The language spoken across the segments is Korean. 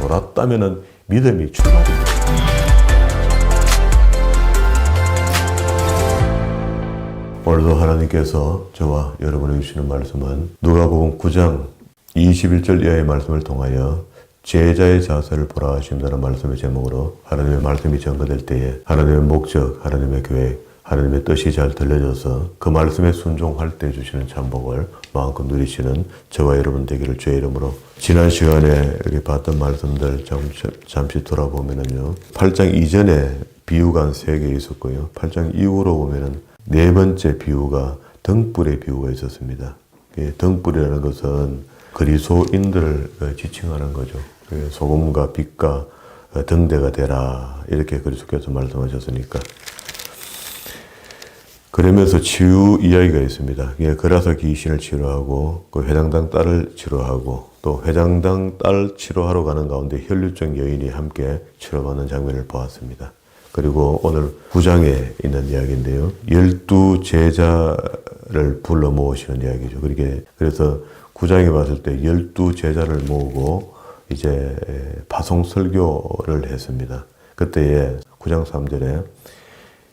돌았다면은 믿음이 출발입니다. 오늘도 하나님께서 저와 여러분에게 주시는 말씀은 누가복음 9장 21절 이하의 말씀을 통하여 제자의 자세를 보라 하신다는 말씀의 제목으로 하나님의 말씀이 전거될 때에 하나님의 목적, 하나님의 계획, 하나님의 뜻이 잘 들려져서 그 말씀에 순종할 때 주시는 참복을 마음껏 누리시는 저와 여러분 되기를 주의 이름으로. 지난 시간에 이렇게 봤던 말씀들 잠시 돌아보면은요, 8장 이전에 비유가 한 3개 있었고요, 8장 이후로 보면은 4번째 비유가 등불의 비유가 있었습니다. 등불이라는 것은 그리스도인들을 지칭하는 거죠. 소금과 빛과 등대가 되라, 이렇게 그리스도께서 말씀하셨으니까. 그러면서 치유 이야기가 있습니다. 그라서 귀신을 치료하고 그 회장당 딸을 치료하고 또 회장당 딸 치료하러 가는 가운데 혈류증 여인이 함께 치료받는 장면을 보았습니다. 그리고 오늘 9장에 있는 이야기인데요, 12 제자를 불러 모으시는 이야기죠. 그래서 9장에 봤을 때 12 제자를 모으고 이제 파송 설교를 했습니다. 그때에 9장 3절에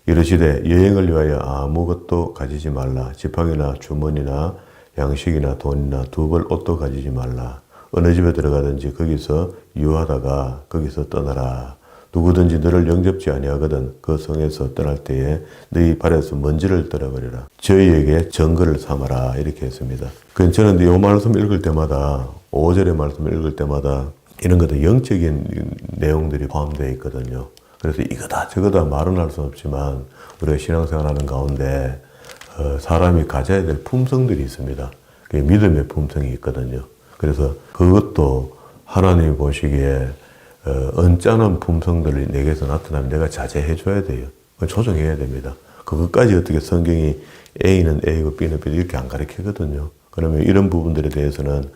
이르시되 여행을 위하여 아무것도 가지지 말라. 지팡이나 주머니나 양식이나 돈이나 두 벌 옷도 가지지 말라. 어느 집에 들어가든지 거기서 유하다가 거기서 떠나라. 누구든지 너를 영접지 아니하거든 그 성에서 떠날 때에 너희 발에서 먼지를 떨어버리라. 저희에게 증거를 삼아라. 이렇게 했습니다. 저는 이 말씀을 읽을 때마다, 5절의 말씀을 읽을 때마다 이런 것도 영적인 내용들이 포함되어 있거든요. 그래서 이거다 저거다 말은 할 수 없지만 우리가 신앙생활하는 가운데 사람이 가져야 될 품성들이 있습니다. 그게 믿음의 품성이 있거든요. 그래서 그것도 하나님이 보시기에 언짢은 품성들이 내게서 나타나면 내가 자제해 줘야 돼요. 조정해야 됩니다. 그것까지 어떻게 성경이 A는 A고 B는 B 이렇게 안 가르치거든요. 그러면 이런 부분들에 대해서는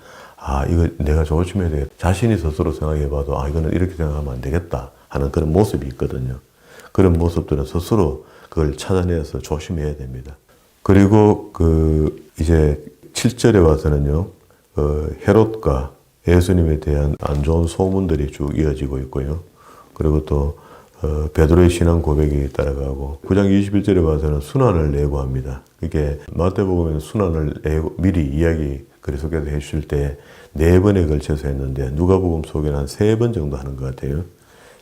이거 내가 조심해야 되겠다. 자신이 스스로 생각해 봐도 이거는 이렇게 생각하면 안 되겠다 하는 그런 모습이 있거든요. 그런 모습들은 스스로 그걸 찾아내서 조심해야 됩니다. 그리고 이제 7절에 와서는요, 헤롯과 예수님에 대한 안 좋은 소문들이 쭉 이어지고 있고요. 그리고 또 베드로의 신앙 고백이 따라가고 9장 21절에 와서는 순환을 예고합니다. 이게 마태복음에는 순환을 미리 이야기 그리스도께서 해주실 때 4번에 걸쳐서 했는데 누가복음 속에는 한 3번 정도 하는 것 같아요.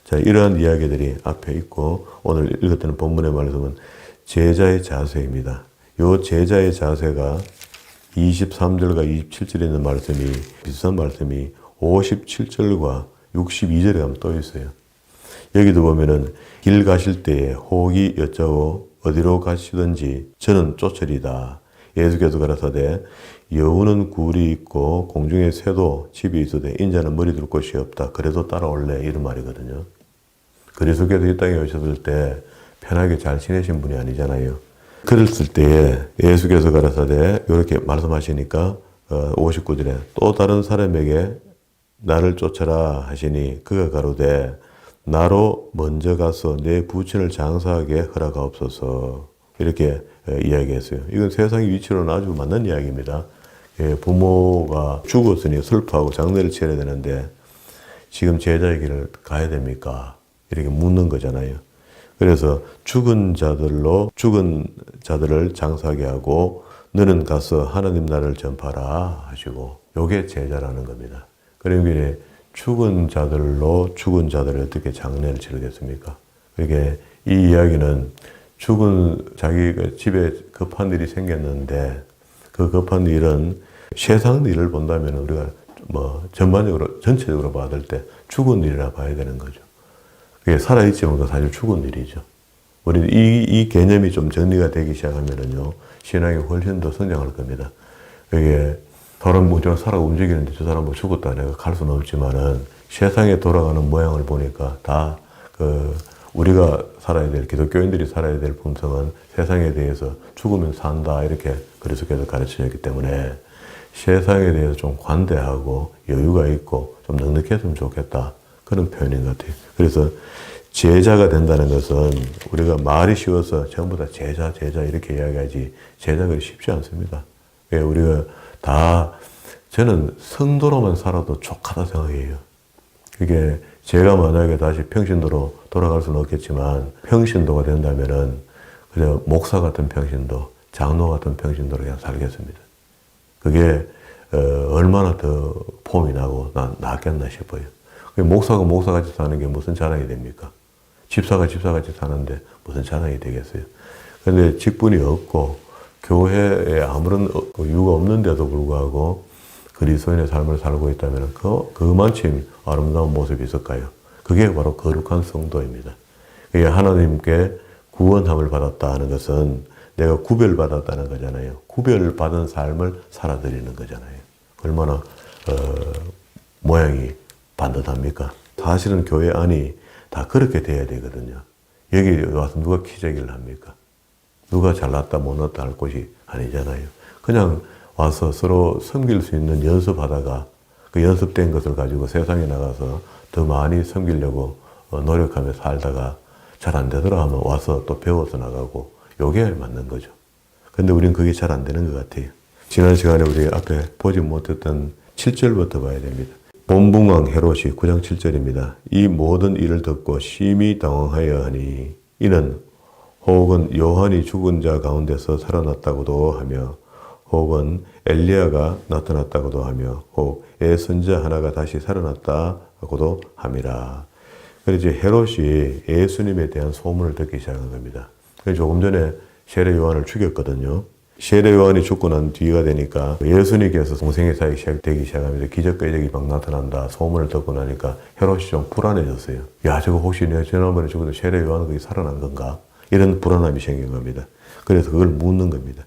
자, 이러한 이야기들이 앞에 있고 오늘 읽었던 본문의 말씀은 제자의 자세입니다. 이 제자의 자세가 23절과 27절에 있는 말씀이, 비슷한 말씀이 57절과 62절에 가면 또 있어요. 여기도 보면은 길 가실 때에 혹이 여짜고 어디로 가시든지 저는 쫓으리다. 예수께서 가라사대 여우는 굴이 있고 공중에 새도 집이 있으되 인자는 머리 둘 곳이 없다. 그래도 따라올래. 이런 말이거든요. 그리스도께서 이 땅에 오셨을 때 편하게 잘 지내신 분이 아니잖아요. 그랬을 때에 예수께서 가라사대 이렇게 말씀하시니까 59절에 또 다른 사람에게 나를 쫓아라 하시니 그가 가로되 나로 먼저 가서 내 부친을 장사하게 허락하옵소서. 이렇게 이야기했어요. 이건 세상의 위치로는 아주 맞는 이야기입니다. 부모가 죽었으니 슬퍼하고 장례를 치러야 되는데 지금 제자의 길을 가야 됩니까? 이렇게 묻는 거잖아요. 그래서 죽은 자들을 장사하게 하고 너는 가서 하나님 나라를 전파라 하시고, 요게 제자라는 겁니다. 그러면 죽은 자들을 어떻게 장례를 치르겠습니까? 그러니까 이 이야기는 자기가 집에 급한 일이 생겼는데 그 급한 일은 세상 일을 본다면 우리가 전체적으로 받을 때 죽은 일이라 봐야 되는 거죠. 그게 살아있지 못해도 사실 죽은 일이죠. 우리 이 개념이 좀 정리가 되기 시작하면은요, 신앙이 훨씬 더 성장할 겁니다. 이게 사람 제가 살아 움직이는데 저 사람 죽었다 내가 갈 수는 없지만은 세상에 돌아가는 모양을 보니까 다 우리가 살아야 될, 기독교인들이 살아야 될 품성은 세상에 대해서 죽으면 산다 이렇게 그리스도께서 가르치셨기 때문에 세상에 대해서 좀 관대하고 여유가 있고 좀 넉넉했으면 좋겠다, 그런 표현인 것 같아요. 그래서 제자가 된다는 것은 우리가 말이 쉬워서 전부 다 제자 이렇게 이야기하지 제자가 쉽지 않습니다. 우리가 다, 저는 성도로만 살아도 족하다 생각해요. 이게 제가 만약에 다시 평신도로 돌아갈 수는 없겠지만 평신도가 된다면은 그저 목사 같은 평신도, 장로 같은 평신도로 그냥 살겠습니다. 그게 얼마나 더 폼이 나고 낫겠나 싶어요. 목사가 목사같이 사는 게 무슨 자랑이 됩니까? 집사가 집사같이 사는데 무슨 자랑이 되겠어요? 그런데 직분이 없고 교회에 아무런 이유가 없는데도 불구하고 그리스도인의 삶을 살고 있다면 그만큼 아름다운 모습이 있을까요? 그게 바로 거룩한 성도입니다. 그게 하나님께 구원함을 받았다 하는 것은 내가 구별받았다는 거잖아요. 구별받은 삶을 살아드리는 거잖아요. 얼마나 모양이 반듯합니까? 사실은 교회 안이 다 그렇게 돼야 되거든요. 여기 와서 누가 기저귀를 합니까? 누가 잘났다 못났다 할 곳이 아니잖아요. 그냥 와서 서로 섬길 수 있는 연습하다가 그 연습된 것을 가지고 세상에 나가서 더 많이 섬기려고 노력하며 살다가 잘 안 되더라 하면 와서 또 배워서 나가고 요게 맞는 거죠. 근데 우린 그게 잘 안 되는 것 같아요. 지난 시간에 우리 앞에 보지 못했던 7절부터 봐야 됩니다. 본붕왕 헤롯이 9장 7절입니다. 이 모든 일을 듣고 심히 당황하여 하니 이는 혹은 요한이 죽은 자 가운데서 살아났다고도 하며 혹은 엘리야가 나타났다고도 하며 혹 예선자 하나가 다시 살아났다고도 함이라. 그래서 헤롯이 예수님에 대한 소문을 듣기 시작한 겁니다. 조금 전에 세례 요한을 죽였거든요. 세례 요한이 죽고 난 뒤가 되니까 예수님께서 동생의 사역이 시작되기 시작합니다. 기적과 이적이 막 나타난다. 소문을 듣고 나니까 헤롯이 좀 불안해졌어요. 야, 저거 혹시 내가 지난번에 죽었던 세례 요한은 거기 살아난 건가? 이런 불안함이 생긴 겁니다. 그래서 그걸 묻는 겁니다.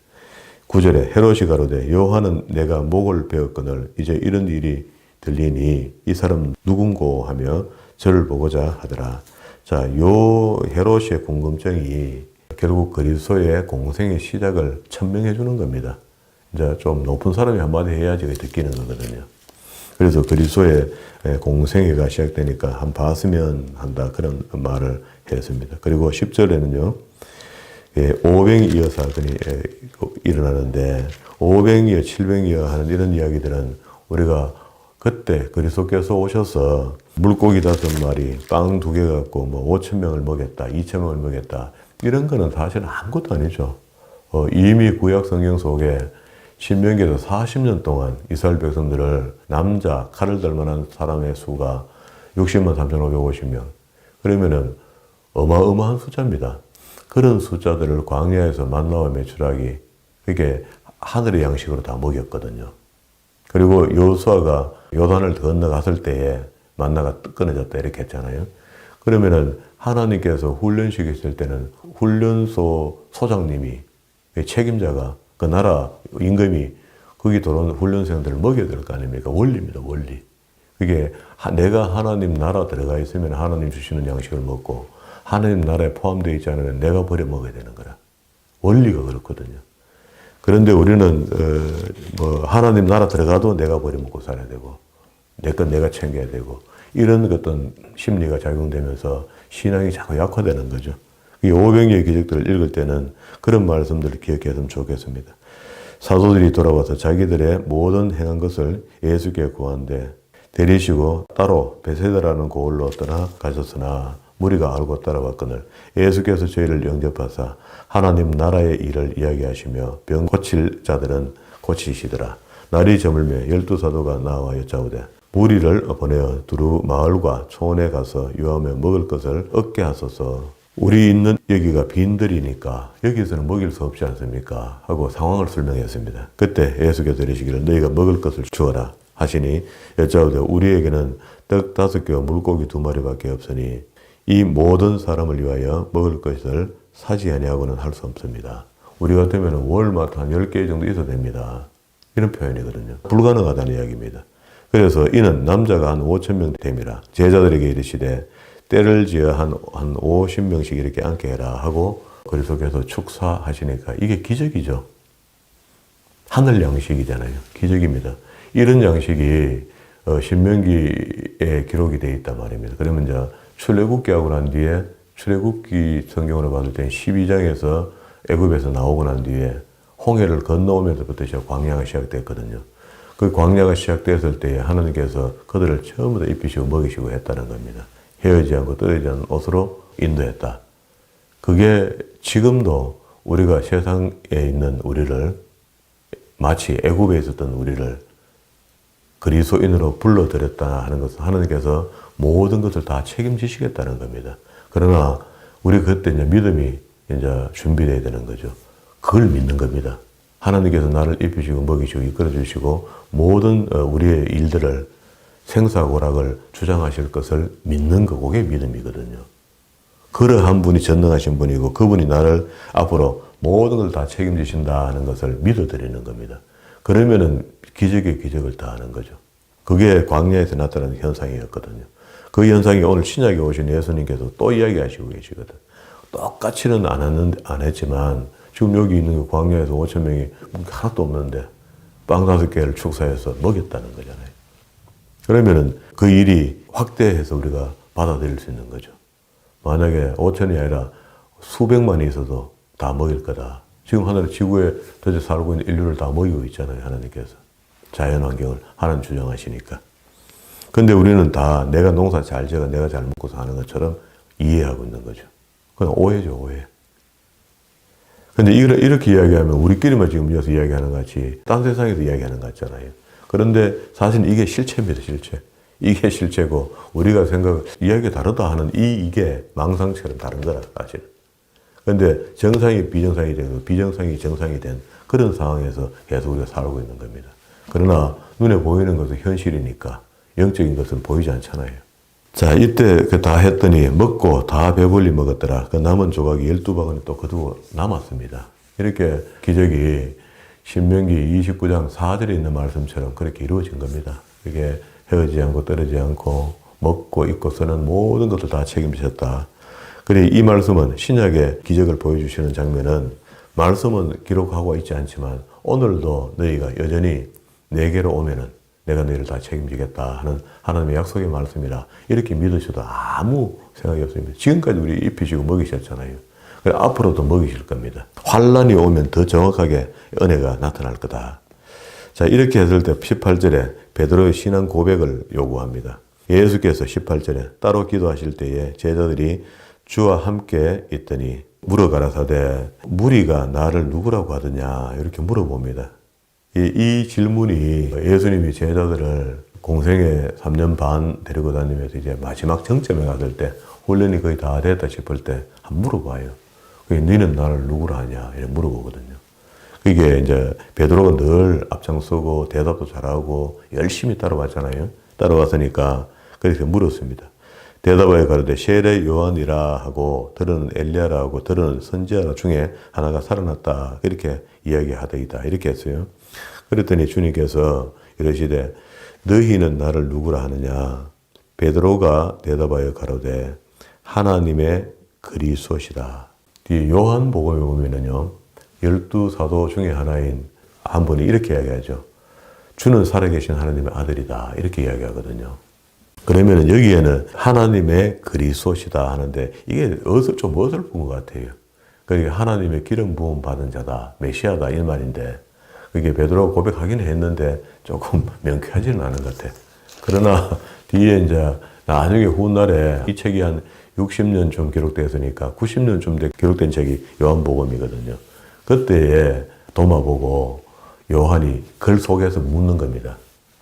9절에 헤롯이 가로되 요한은 내가 목을 베었거늘 이제 이런 일이 들리니 이 사람 누군고 하며 저를 보고자 하더라. 자, 요 헤롯의 궁금증이 결국 그리스도의 공생의 시작을 천명해 주는 겁니다. 이제 좀 높은 사람이 한마디 해야지 듣기는 거거든요. 그래서 그리스도의 공생애가 시작되니까 한 봤으면 한다 그런 말을 했습니다. 그리고 10절에는요. 오병이어 사건이 일어나는데 오병이어 7병이어 하는 이런 이야기들은 우리가 그때 그리스도께서 오셔서 물고기 5마리, 빵 2개 갖고 5,000명을 먹였다, 2,000명을 먹였다 이런 거는 사실 아무것도 아니죠. 이미 구약 성경 속에 신명기에서 40년 동안 이스라엘 백성들을 남자, 칼을 들 만한 사람의 수가 60만 3,550명. 그러면은 어마어마한 숫자입니다. 그런 숫자들을 광야에서 만나와 메추라기, 그게 하늘의 양식으로 다 먹였거든요. 그리고 요수아가 요단을 건너갔을 때에 만나가 끊어졌다 이렇게 했잖아요. 그러면은 하나님께서 훈련시켰을 때는 훈련소 소장님이 책임자가 그 나라 임금이 거기 들어온 훈련생들을 먹여야 될 거 아닙니까? 원리입니다, 원리. 그게 내가 하나님 나라 들어가 있으면 하나님 주시는 양식을 먹고 하나님 나라에 포함되어 있지 않으면 내가 버려 먹어야 되는 거라. 원리가 그렇거든요. 그런데 우리는 하나님 나라 들어가도 내가 버려 먹고 살아야 되고 내 건 내가 챙겨야 되고 이런 어떤 심리가 작용되면서 신앙이 자꾸 약화되는 거죠. 이 오병이의 기적들을 읽을 때는 그런 말씀들을 기억했으면 좋겠습니다. 사도들이 돌아와서 자기들의 모든 행한 것을 예수께 구한데 데리시고 따로 베세다라는 고을로 떠나가셨으나 무리가 알고 따라왔거늘 예수께서 저희를 영접하사 하나님 나라의 일을 이야기하시며 병 고칠 자들은 고치시더라. 날이 저물매 12사도가 나와 여짜오되 무리를 보내어 두루 마을과 촌에 가서 유하며 먹을 것을 얻게 하소서. 우리 있는 여기가 빈들이니까 여기서는 먹일 수 없지 않습니까? 하고 상황을 설명했습니다. 그때 예수께서 이르시기를 너희가 먹을 것을 주어라 하시니 여짜오되 우리에게는 떡 5개와 물고기 2마리밖에 없으니 이 모든 사람을 위하여 먹을 것을 사지 아니하고는 할 수 없습니다. 우리 같으면 월마트 한 10개 정도 있어도 됩니다. 이런 표현이거든요. 불가능하다는 이야기입니다. 그래서 이는 남자가 한 5,000명 됨이라. 제자들에게 이르시되 때를 지어 한 50명씩 이렇게 앉게 해라 하고 그리스도께서 축사하시니까 이게 기적이죠. 하늘 양식이잖아요. 기적입니다. 이런 양식이 신명기에 기록이 되어 있단 말입니다. 그러면 이제 출애굽기하고 난 뒤에 출애굽기 성경으로 봤을 때 12장에서 애굽에서 나오고 난 뒤에 홍해를 건너오면서부터 광야가 시작됐거든요. 그 광야가 시작됐을 때 하나님께서 그들을 전부 다 입히시고 먹이시고 했다는 겁니다. 헤어지지 않고 떨어지지 않는 옷으로 인도했다. 그게 지금도 우리가 세상에 있는 우리를 마치 애굽에 있었던 우리를 그리스도인으로 불러들였다 하는 것은 하나님께서 모든 것을 다 책임지시겠다는 겁니다. 그러나 우리 그때 이제 믿음이 이제 준비되어야 되는 거죠. 그걸 믿는 겁니다. 하나님께서 나를 입히시고 먹이시고 이끌어 주시고 모든 우리의 일들을 생사고락을 주장하실 것을 믿는 거, 그게 믿음이거든요. 그러한 분이 전능하신 분이고 그분이 나를 앞으로 모든 걸 다 책임지신다 하는 것을 믿어드리는 겁니다. 그러면은 기적의 기적을 다 하는 거죠. 그게 광야에서 나타나는 현상이었거든요. 그 현상이 오늘 신약에 오신 예수님께서 또 이야기하시고 계시거든. 똑같이는 안 했지만 지금 여기 있는 그 광야에서 5천 명이 하나도 없는데 빵 5개를 축사해서 먹였다는 거잖아요. 그러면은 그 일이 확대해서 우리가 받아들일 수 있는 거죠. 만약에 5천이 아니라 수백만이 있어도 다 먹일 거다. 지금 하늘 지구에 도대체 살고 있는 인류를 다 먹이고 있잖아요. 하나님께서. 자연환경을 하나님 주장하시니까. 근데 우리는 다 내가 농사 잘 지어 내가 잘 먹고 사는 것처럼 이해하고 있는 거죠. 그건 오해죠, 오해. 근데 이렇게 이야기하면 우리끼리만 지금 이어서 이야기하는 것 같이 딴 세상에서 이야기하는 것 같잖아요. 그런데 사실 이게 실체입니다, 실체. 이게 실체고 우리가 이야기가 다르다 하는 이게 망상처럼 다른 거라, 사실. 근데 정상이 비정상이 되고 비정상이 정상이 된 그런 상황에서 계속 우리가 살고 있는 겁니다. 그러나 눈에 보이는 것은 현실이니까 영적인 것은 보이지 않잖아요. 자, 이때 다 했더니 먹고 다 배불리 먹었더라. 그 남은 조각이 12바구니 또 거두고 남았습니다. 이렇게 기적이 신명기 29장 4절에 있는 말씀처럼 그렇게 이루어진 겁니다. 그게 헤어지지 않고 떨어지지 않고 먹고 입고 쓰는 모든 것을 다 책임지셨다. 그래 이 말씀은 신약의 기적을 보여주시는 장면은 말씀은 기록하고 있지 않지만 오늘도 너희가 여전히 내게로 오면은 내가 너희를 다 책임지겠다 하는 하나님의 약속의 말씀이라 이렇게 믿으셔도 아무 생각이 없습니다. 지금까지 우리 입히시고 먹이셨잖아요. 그래 앞으로도 먹이실 겁니다. 환란이 오면 더 정확하게 은혜가 나타날 거다. 자, 이렇게 했을 때 18절에 베드로의 신앙 고백을 요구합니다. 예수께서 18절에 따로 기도하실 때에 제자들이 주와 함께 있더니 물어 가라사대 무리가 나를 누구라고 하더냐 이렇게 물어봅니다. 이 질문이 예수님이 제자들을 공생애 3년 반 데리고 다니면서 이제 마지막 정점에 갔을 때 훈련이 거의 다 됐다 싶을 때 한번 물어봐요. 너희는 나를 누구라 하냐 이렇게 물어보거든요. 이게 이제 베드로가 늘 앞장서고 대답도 잘하고 열심히 따라왔잖아요. 따라왔으니까 그래서 물었습니다. 대답하여 가로되 세례 요한이라 하고 들은 엘리야라 하고 들은 선지자라 중에 하나가 살아났다 이렇게 이야기하더이다 이렇게 했어요. 그랬더니 주님께서 이러시되 너희는 나를 누구라 하느냐. 베드로가 대답하여 가로되 하나님의 그리스도시다. 뒤에 요한복음에 보면은요 12사도 중에 하나인 한 분이 이렇게 이야기하죠. 주는 살아계신 하나님의 아들이다 이렇게 이야기하거든요. 그러면 여기에는 하나님의 그리스도시다 하는데 이게 좀 어설픈 것 같아요. 그러니까 하나님의 기름 부음 받은 자다, 메시아다 이 말인데 그게 베드로가 고백하긴 했는데 조금 명쾌하지는 않은 것 같아. 그러나 뒤에 이제 나중에 훗날에 이 책이 한 60년쯤 기록됐으니까 90년쯤 기록된 책이 요한복음이거든요. 그때에 도마 보고 요한이 글 속에서 묻는 겁니다.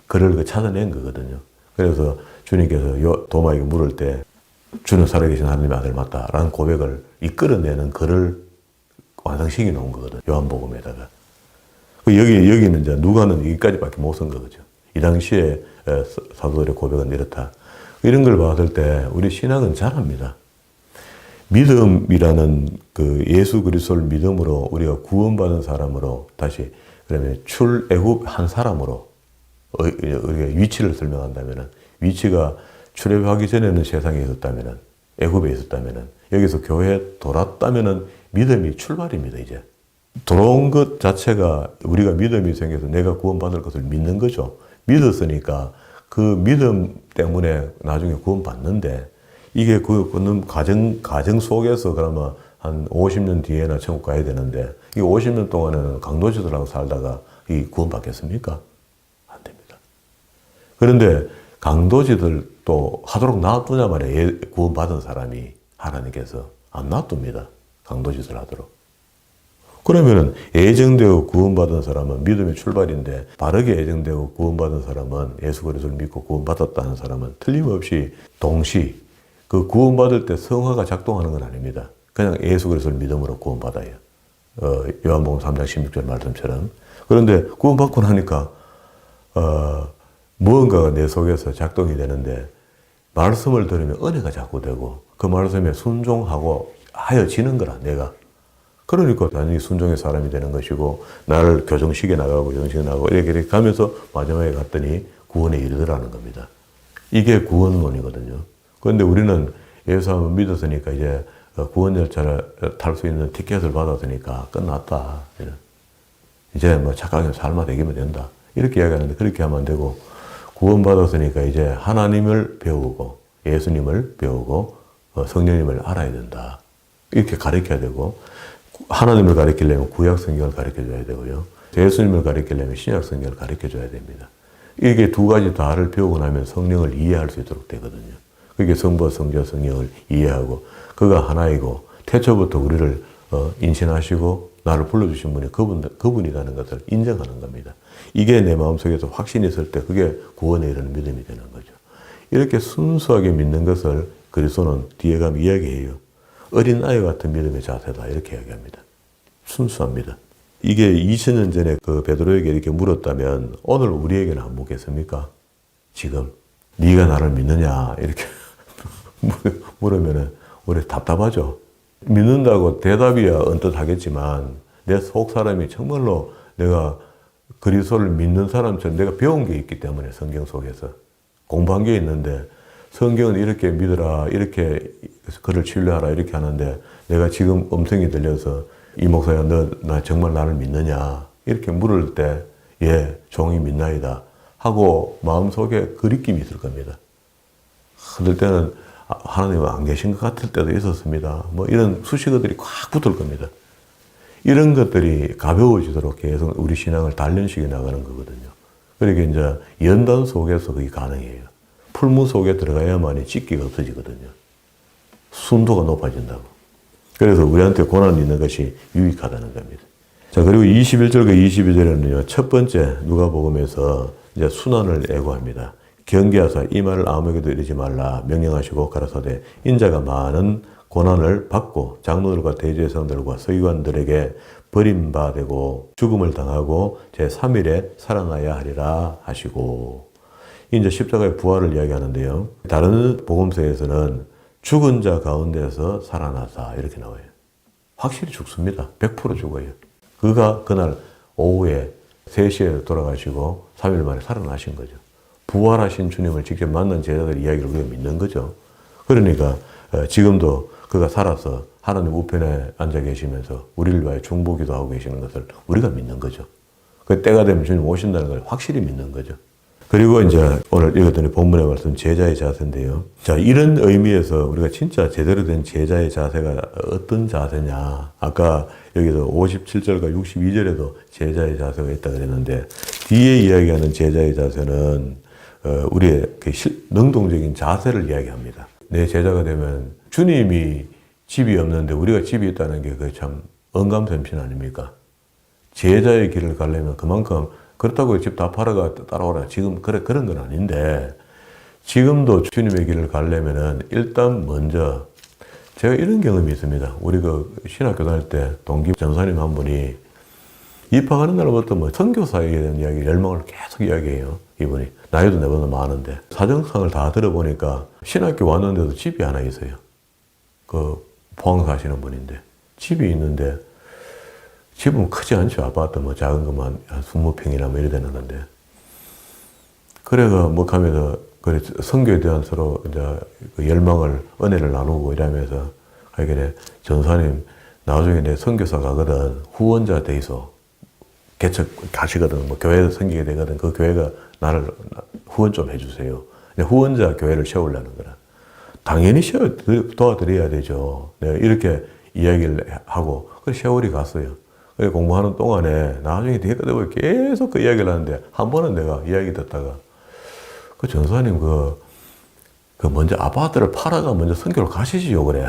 글을 찾아낸 거거든요. 그래서 주님께서 도마에게 물을 때 주는 살아계신 하나님의 아들 맞다라는 고백을 이끌어내는 글을 완성시켜 놓은 거거든요. 요한복음에다가. 여기는 이제 누가는 여기까지밖에 못 쓴 거죠. 이 당시에 사도들의 고백은 이렇다. 이런 걸 봤을 때 우리 신앙은 잘합니다. 믿음이라는 그 예수 그리스도를 믿음으로 우리가 구원받은 사람으로 다시 그러면 출애굽한 사람으로 우리가 위치를 설명한다면은 위치가 출애굽하기 전에는 세상에 있었다면은 애굽에 있었다면은 여기서 교회에 돌았다면은 믿음이 출발입니다. 이제 돌아온 것 자체가 우리가 믿음이 생겨서 내가 구원받을 것을 믿는 거죠. 믿었으니까 그 믿음 때문에 나중에 구원받는데 이게 그 가정 속에서 그러면 한 50년 뒤에나 천국 가야 되는데 이 50년 동안에는 강도지들하고 살다가 이 구원받겠습니까? 안 됩니다. 그런데 강도지들도 하도록 놔두냐 말이에요. 구원받은 사람이 하나님께서 안 놔둡니다. 강도짓을 하도록. 그러면은 예정되고 구원받은 사람은 믿음의 출발인데 바르게 예정되고 구원받은 사람은 예수 그리스도를 믿고 구원받았다는 사람은 틀림없이 동시 그 구원받을 때 성화가 작동하는 건 아닙니다. 그냥 예수 그리스도를 믿음으로 구원받아요. 요한복음 3장 16절 말씀처럼. 그런데 구원받고 나니까 무언가가 내 속에서 작동이 되는데 말씀을 들으면 은혜가 자꾸 되고 그 말씀에 순종하고 하여지는 거라 내가. 그러니까 단순히 순종의 사람이 되는 것이고 나를 교정식에 나가고 정식에 나가고 이렇게 가면서 마지막에 갔더니 구원에 이르더라는 겁니다. 이게 구원론이거든요. 그런데 우리는 예수 한번 믿었으니까 이제 구원 열차를 탈 수 있는 티켓을 받았으니까 끝났다. 이제 뭐 착하게 삶아 되기면 된다. 이렇게 이야기하는데 그렇게 하면 안 되고 구원받았으니까 이제 하나님을 배우고 예수님을 배우고 성령님을 알아야 된다. 이렇게 가르쳐야 되고 하나님을 가르치려면 구약 성경을 가르쳐줘야 되고요. 예수님을 가르치려면 신약 성경을 가르쳐줘야 됩니다. 이게 두 가지 다를 배우고 나면 성령을 이해할 수 있도록 되거든요. 그게 성부, 성자, 성령을 이해하고 그가 하나이고 태초부터 우리를 인신하시고 나를 불러주신 분이 그분이라는 것을 인정하는 겁니다. 이게 내 마음속에서 확신이 있을 때 그게 구원에 이르는 믿음이 되는 거죠. 이렇게 순수하게 믿는 것을 그리스도는 뒤에 가면 이야기해요. 어린아이 같은 믿음의 자세다 이렇게 이야기합니다. 순수합니다. 이게 2000년 전에 그 베드로에게 이렇게 물었다면 오늘 우리에게는 안 묻겠습니까? 지금 네가 나를 믿느냐 이렇게 물으면 우리 답답하죠. 믿는다고 대답이야 언뜻 하겠지만 내 속 사람이 정말로 내가 그리스도를 믿는 사람처럼 내가 배운 게 있기 때문에 성경 속에서 공부한 게 있는데 성경은 이렇게 믿어라 이렇게 그를 신뢰하라 이렇게 하는데 내가 지금 음성이 들려서 이 목사야 너 나 정말 나를 믿느냐 이렇게 물을 때 예 종이 믿나이다 하고 마음속에 그리낌이 있을 겁니다. 그럴 때는 하나님은 안 계신 것 같을 때도 있었습니다. 뭐 이런 수식어들이 꽉 붙을 겁니다. 이런 것들이 가벼워지도록 계속 우리 신앙을 단련시켜 나가는 거거든요. 그러니까 이제 연단 속에서 그게 가능해요. 풀무 속에 들어가야만이 찢기가 없어지거든요. 순도가 높아진다고. 그래서 우리한테 고난이 있는 것이 유익하다는 겁니다. 자, 그리고 21절과 22절에는요, 첫 번째 누가복음에서 이제 순환을 예고합니다. 경계하사 이 말을 아무에게도 이르지 말라 명령하시고 가라사대 인자가 많은 고난을 받고 장로들과 대제사장들과 서기관들에게 버림받고 죽음을 당하고 제3일에 살아나야 하리라 하시고 이제 십자가의 부활을 이야기하는데요. 다른 복음서에서는 죽은 자 가운데서 살아나사 이렇게 나와요. 확실히 죽습니다. 100% 죽어요. 그가 그날 오후에 3시에 돌아가시고 3일 만에 살아나신 거죠. 부활하신 주님을 직접 만난 제자들 이야기를 우리가 믿는 거죠. 그러니까 지금도 그가 살아서 하나님 우편에 앉아 계시면서 우리를 위하여 중보기도 하고 계시는 것을 우리가 믿는 거죠. 그 때가 되면 주님 오신다는 걸 확실히 믿는 거죠. 그리고 이제 오늘 읽었더니 본문의 말씀 제자의 자세인데요. 자, 이런 의미에서 우리가 진짜 제대로 된 제자의 자세가 어떤 자세냐. 아까 여기서 57절과 62절에도 제자의 자세가 있다고 그랬는데 뒤에 이야기하는 제자의 자세는 우리의 그 능동적인 자세를 이야기합니다. 내 제자가 되면 주님이 집이 없는데 우리가 집이 있다는 게 그게 참 언감생심 아닙니까? 제자의 길을 가려면 그만큼 그렇다고 집 다 팔아가 따라오라. 지금 그런 건 아닌데 지금도 주님의 길을 가려면은 일단 먼저 제가 이런 경험이 있습니다. 우리 그 신학교 다닐 때 동기 전사님 한 분이 입학하는 날부터 뭐 선교사에 대한 이야기, 열망을 계속 이야기해요. 이분이 나이도 내보다 많은데 사정상을 다 들어보니까 신학교 왔는데도 집이 하나 있어요. 그 포항 사시는 분인데 집이 있는데 집은 크지 않죠. 아파트 뭐 작은 것만 한 20평이나 뭐 이래 되는 건데. 그래가 뭐 하면서 그래 선교에 대한 서로 이제 그 열망을 은혜를 나누고 이러면서 하길래 전사님 나중에 내 선교사 가거든 후원자 돼 있어. 개척 가시거든 뭐 교회 생기게 되거든 그 교회가 나를 후원 좀 해주세요. 후원자 교회를 세우려는 거라. 당연히 도와드려야 되죠. 내가 이렇게 이야기를 하고 그 세월이 갔어요. 공부하는 동안에 나중에 되게 되고 계속 그 이야기를 하는데 한 번은 내가 이야기 듣다가 그 전사님 그 먼저 아파트를 팔아가 먼저 선교를 가시지요 그래.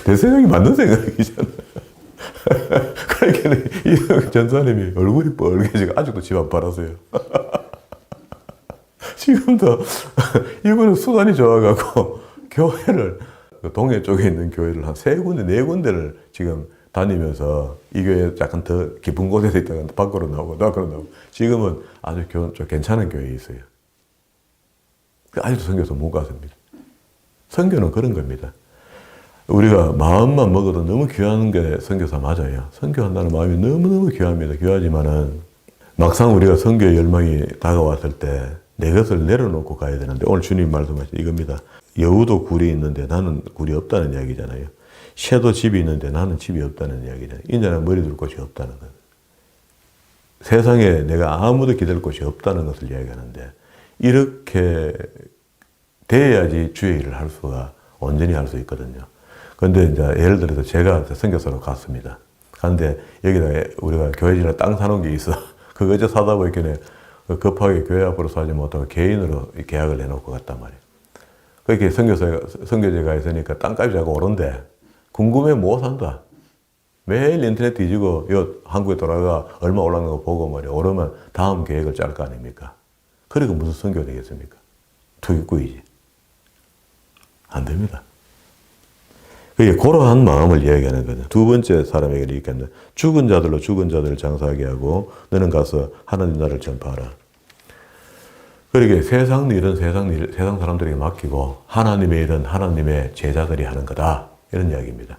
내 생각이 맞는 생각이잖아. 그러니까 이 전사님이 얼굴이 뻘개지고 아직도 집 안 팔았어요. 지금도 이분은 수단이 좋아가고 교회를 동해 쪽에 있는 교회를 한 3군데 4군데를 지금 다니면서 이 교회 약간 더 깊은 곳에 있다가 밖으로 나오고 지금은 아주 좀 괜찮은 교회에 있어요. 아직도 선교사 못 갔습니다. 선교는 그런 겁니다. 우리가 마음만 먹어도 너무 귀한 게 선교사 맞아요. 선교한다는 마음이 너무너무 귀합니다. 귀하지만은 막상 우리가 선교의 열망이 다가왔을 때 내 것을 내려놓고 가야 되는데 오늘 주님 말씀하신 이겁니다. 여우도 굴이 있는데 나는 굴이 없다는 이야기잖아요. 새도 집이 있는데 나는 집이 없다는 이야기잖아요. 인자는 머리 둘 곳이 없다는 것. 세상에 내가 아무도 기댈 곳이 없다는 것을 이야기하는데 이렇게 돼야지 주의 일을 할 수가 온전히 할 수 있거든요. 그런데 이제 예를 들어서 제가 선교사로 갔습니다. 갔는데 여기다 우리가 교회지나 땅 사놓은 게 있어. 그거 어제 사다 보니까 급하게 교회 앞으로 사지 못하고 개인으로 계약을 해놓고 갔단 말이에요. 그렇게 선교제가 있으니까 땅값이 자꾸 오른대. 궁금해 못 산다. 매일 인터넷 뒤지고 한국에 돌아가 얼마 올라가는 거 보고 말이야. 오르면 다음 계획을 짤 거 아닙니까? 그러니까 무슨 선교 되겠습니까? 투기꾼이지. 안 됩니다. 그게 그러한 마음을 이야기하는 거죠. 두 번째 사람에게 이렇게 한다. 죽은 자들로 죽은 자들을 장사하게 하고 너는 가서 하나님 나라를 전파하라. 그러게 세상 일은 세상 사람들에게 맡기고 하나님의 일은 하나님의 제자들이 하는 거다. 이런 이야기입니다.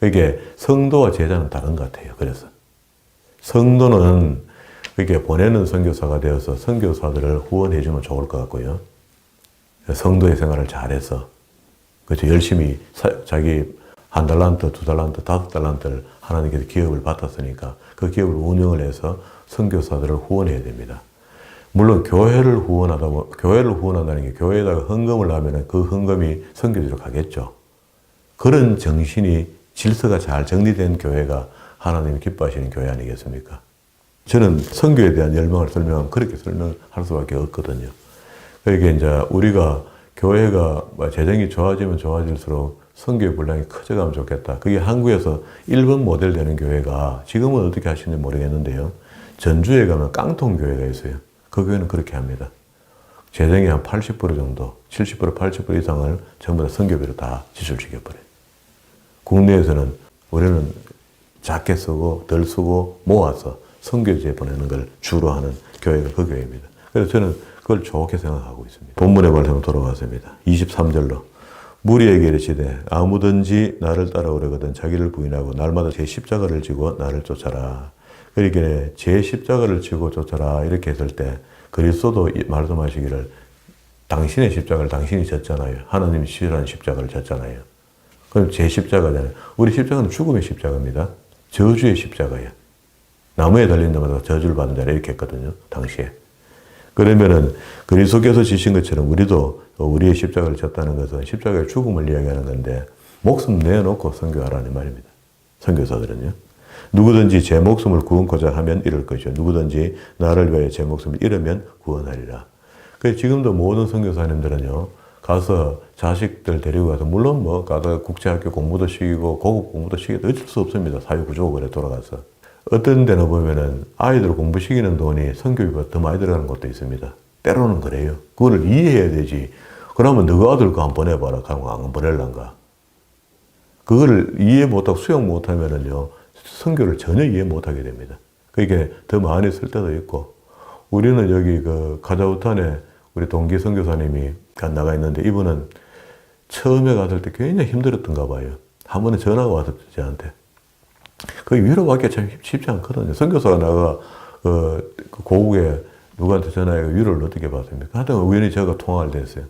이게 성도와 제자는 다른 것 같아요. 그래서 성도는 이렇게 보내는 선교사가 되어서 선교사들을 후원해주면 좋을 것 같고요. 성도의 생활을 잘해서 그렇죠. 열심히 자기 1달란트, 2달란트, 5달란트를 하나님께서 기업을 받았으니까 그 기업을 운영을 해서 선교사들을 후원해야 됩니다. 물론 교회를 후원한다는 게 교회에다가 헌금을 하면 그 헌금이 선교지로 가겠죠. 그런 정신이 질서가 잘 정리된 교회가 하나님이 기뻐하시는 교회 아니겠습니까? 저는 선교에 대한 열망을 설명하면 그렇게 설명할 수밖에 없거든요. 그러니까 이제 우리가 교회가 재정이 좋아지면 좋아질수록 선교의 분량이 커져가면 좋겠다. 그게 한국에서 1번 모델 되는 교회가 지금은 어떻게 하시는지 모르겠는데요. 전주에 가면 깡통교회가 있어요. 그 교회는 그렇게 합니다. 재정의 한 80% 정도, 70%, 80% 이상을 전부 다 선교비로 다 지출시켜버려요. 국내에서는 우리는 작게 쓰고 덜 쓰고 모아서 선교지에 보내는 걸 주로 하는 교회가 그 교회입니다. 그래서 저는 그걸 좋게 생각하고 있습니다. 본문의 말씀으로 돌아갔습니다. 23절로 무리에게 이르시되 아무든지 나를 따라오려거든 자기를 부인하고 날마다 제 십자가를 지고 나를 쫓아라. 그러니까 제 십자가를 지고 쫓아라 이렇게 했을 때 그리스도도 말씀하시기를 당신의 십자가를 당신이 졌잖아요. 하나님이 시절한 십자가를 졌잖아요. 그럼 제 십자가잖아요. 우리 십자가는 죽음의 십자가입니다. 저주의 십자가예요. 나무에 달린 자마다 저주를 받는 자라 이렇게 했거든요. 당시에. 그러면은 그리스도께서 지신 것처럼 우리도 우리의 십자가를 졌다는 것은 십자가의 죽음을 이야기하는 건데 목숨 내놓고 선교하라는 말입니다. 선교사들은요. 누구든지 제 목숨을 구원코자 하면 이럴 것이요. 누구든지 나를 위하여 제 목숨을 잃으면 구원하리라. 그래서 지금도 모든 선교사님들은요. 가서 자식들 데리고 가서 물론 뭐 가서 국제학교 공부도 시키고 고급 공부도 시키고 어쩔 수 없습니다. 사회구조가 그래 돌아가서. 어떤 데는 보면은 아이들 공부시키는 돈이 선교비보다 더 많이 들어가는 것도 있습니다. 때로는 그래요. 그거를 이해해야 되지. 그러면 너가 아들 거 한번 보내봐라. 그러면 안 보낼란가. 그거를 이해 못하고 수용 못하면은요. 선교를 전혀 이해 못하게 됩니다. 그게 더 많이 쓸 때도 있고 우리는 여기 그 카자흐스탄에 우리 동기 선교사님이 나가 있는데 이분은 처음에 갔을 때 굉장히 힘들었던가 봐요. 한 번에 전화가 와서 저한테. 그 위로받기 참 쉽지 않거든요. 선교사가 나가 고국에 누구한테 전화해서 위로를 어떻게 받습니까? 하여튼 우연히 제가 통화를 됐어요.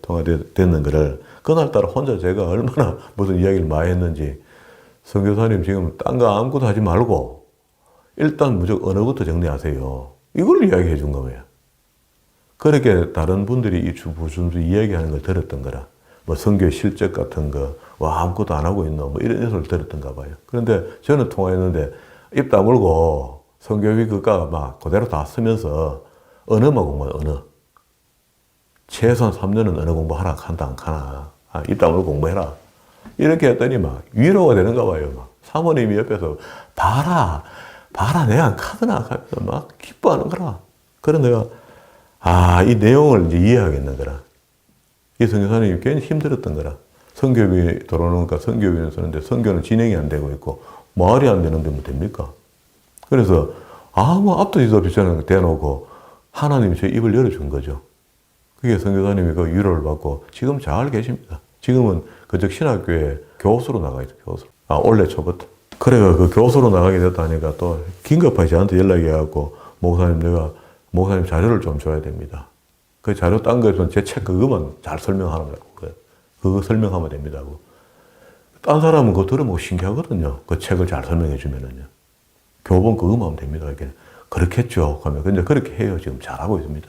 됐는 거를 그날따라 혼자 제가 얼마나 무슨 이야기를 많이 했는지 선교사님 지금 딴 거 아무것도 하지 말고 일단 무조건 언어부터 정리하세요. 이걸 이야기해 준 거예요. 그렇게 다른 분들이 이 주부순수 이야기하는 걸 들었던 거라. 뭐 선교의 실적 같은 거, 와 아무것도 안 하고 있노, 뭐 이런 소리를 들었던가 봐요. 그런데 저는 통화했는데 입 다물고 선교비 그가 막 그대로 다 쓰면서 언어만 공부해, 언어. 최소한 3년은 언어 공부하라 한다 안 하나. 이 땅으로 공부해라. 이렇게 했더니 막 위로가 되는가 봐요. 막 사모님이 옆에서 봐라 내가 안 카드나 하면서 막 기뻐하는 거라. 그래 내가 이 내용을 이제 이해하겠는 거라. 이 선교사님이 괜히 힘들었던 거라. 선교비 들어오니까 선교비는 쓰는데 선교는 진행이 안 되고 있고 말이 안 되는데 뭐 됩니까? 그래서 아무 앞도 뒤도 없이 저는 대놓고 하나님이 제 입을 열어준 거죠. 그게 선교사님이 그 위로를 받고 지금 잘 계십니다. 지금은 그쪽 신학교에 교수로 나가 있어요. 교수로. 올해 초부터. 그래가 그 교수로 나가게 됐다니까 또 긴급하게 저한테 연락이 와갖고 목사님 자료를 좀 줘야 됩니다. 그 자료 딴 거에서는 제 책 그것만 잘 설명하라고. 그거 설명하면 됩니다고. 딴 사람은 그거 들으면 신기하거든요. 그 책을 잘 설명해 주면은요. 교본 그거만 하면 됩니다. 이렇게. 그렇겠죠. 하면 근데 그렇게 해요. 지금 잘하고 있습니다.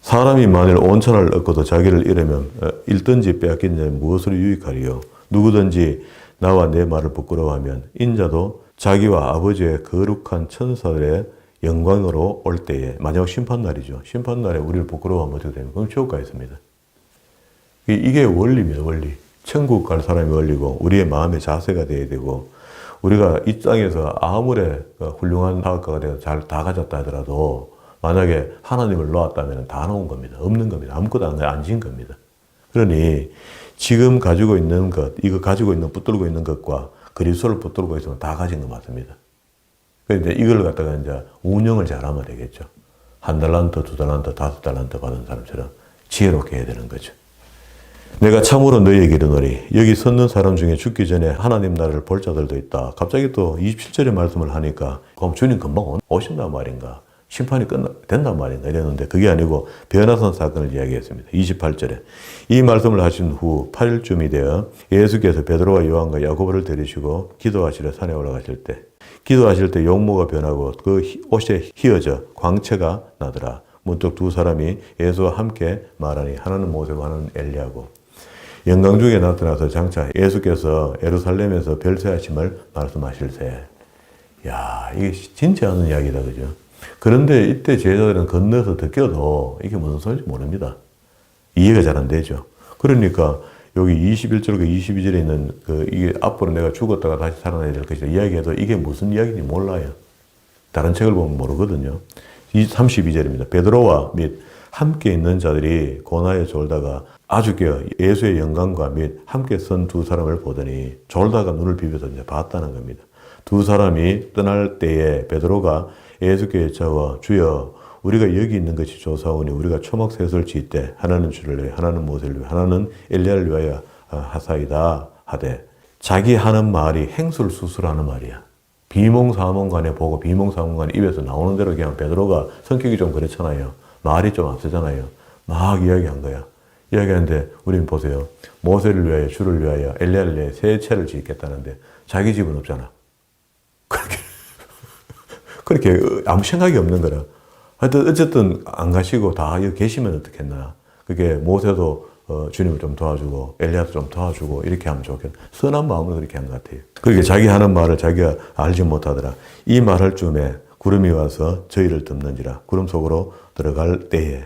사람이 만일 온천을 얻고도 자기를 잃으면 잃든지 빼앗긴지 무엇으로 유익하리요. 누구든지 나와 내 말을 부끄러워하면 인자도 자기와 아버지의 거룩한 천사들의 영광으로 올 때에 마지막 심판날이죠. 심판날에 우리를 부끄러워하면 어떻게 됩니까? 그럼 지옥 가 있습니다. 이게 원리입니다. 원리. 천국 갈 사람이 원리고 우리의 마음의 자세가 돼야 되고 우리가 이 땅에서 아무리 훌륭한 사업가가 되어 잘 다 가졌다 하더라도 만약에 하나님을 놓았다면 다 놓은 겁니다. 없는 겁니다. 아무것도 안 지은 겁니다. 그러니 지금 가지고 있는 것, 이거 가지고 있는 붙들고 있는 것과 그리스도를 붙들고 있으면 다 가진 것 맞습니다. 그런데 이걸 갖다가 이제 운영을 잘하면 되겠죠. 1달란트, 2달란트, 5달란트 받은 사람처럼 지혜롭게 해야 되는 거죠. 내가 참으로 너희에게 이르노니 여기 섰는 사람 중에 죽기 전에 하나님 나라를 볼 자들도 있다. 갑자기 또 27절의 말씀을 하니까 그럼 주님 금방 오신단 말인가? 심판이 된단 말인가? 이랬는데 그게 아니고 변화산 사건을 이야기했습니다. 28절에 이 말씀을 하신 후 8일쯤이 되어 예수께서 베드로와 요한과 야고보를 데리시고 기도하시러 산에 올라가실 때 기도하실 때 용모가 변하고 그 옷에 휘어져 광채가 나더라. 문득 두 사람이 예수와 함께 말하니 하나는 모세고 하나는 엘리야고 영광 중에 나타나서 장차 예수께서 예루살렘에서 별세하심을 말씀하실세. 야, 이게 진짜 하는 이야기다, 그죠? 그런데 이때 제자들은 건너서 듣겨도 이게 무슨 소리인지 모릅니다. 이해가 잘 안 되죠. 그러니까 여기 21절과 22절에 있는 이게 앞으로 내가 죽었다가 다시 살아나야 될 것이다 이야기해도 이게 무슨 이야기인지 몰라요. 다른 책을 보면 모르거든요. 32절입니다. 베드로와 및 함께 있는 자들이 고나에 졸다가 아주 깨어 예수의 영광과 및 함께 선 두 사람을 보더니 졸다가 눈을 비벼서 이제 봤다는 겁니다. 두 사람이 떠날 때에 베드로가 예수께 여짜와 주여 우리가 여기 있는 것이 조사오니 우리가 초막셋을 지을 때 하나는 주를 위하여 하나는 모세를 위하여 하나는 엘리야를 위하여 하사이다 하되 자기 하는 말이 행술수술하는 말이야. 비몽사몽간에 보고 비몽사몽간에 입에서 나오는 대로 그냥 베드로가 성격이 좀 그렇잖아요. 말이 좀 앞서잖아요. 막 이야기한 거야. 이야기하는데 우리는 보세요. 모세를 위하여 주를 위하여 엘리야를 위하여 세 채를 짓겠다는데 자기 집은 없잖아. 그렇게 아무 생각이 없는 거라. 하여튼 어쨌든 안 가시고 다 여기 계시면 어떻겠나. 그게 모세도 주님을 좀 도와주고 엘리야도 좀 도와주고 이렇게 하면 좋겠다. 선한 마음으로 그렇게 한 것 같아요. 그렇게 자기 하는 말을 자기가 알지 못하더라. 이 말할 쯤에 구름이 와서 저희를 덮는지라. 구름 속으로 들어갈 때에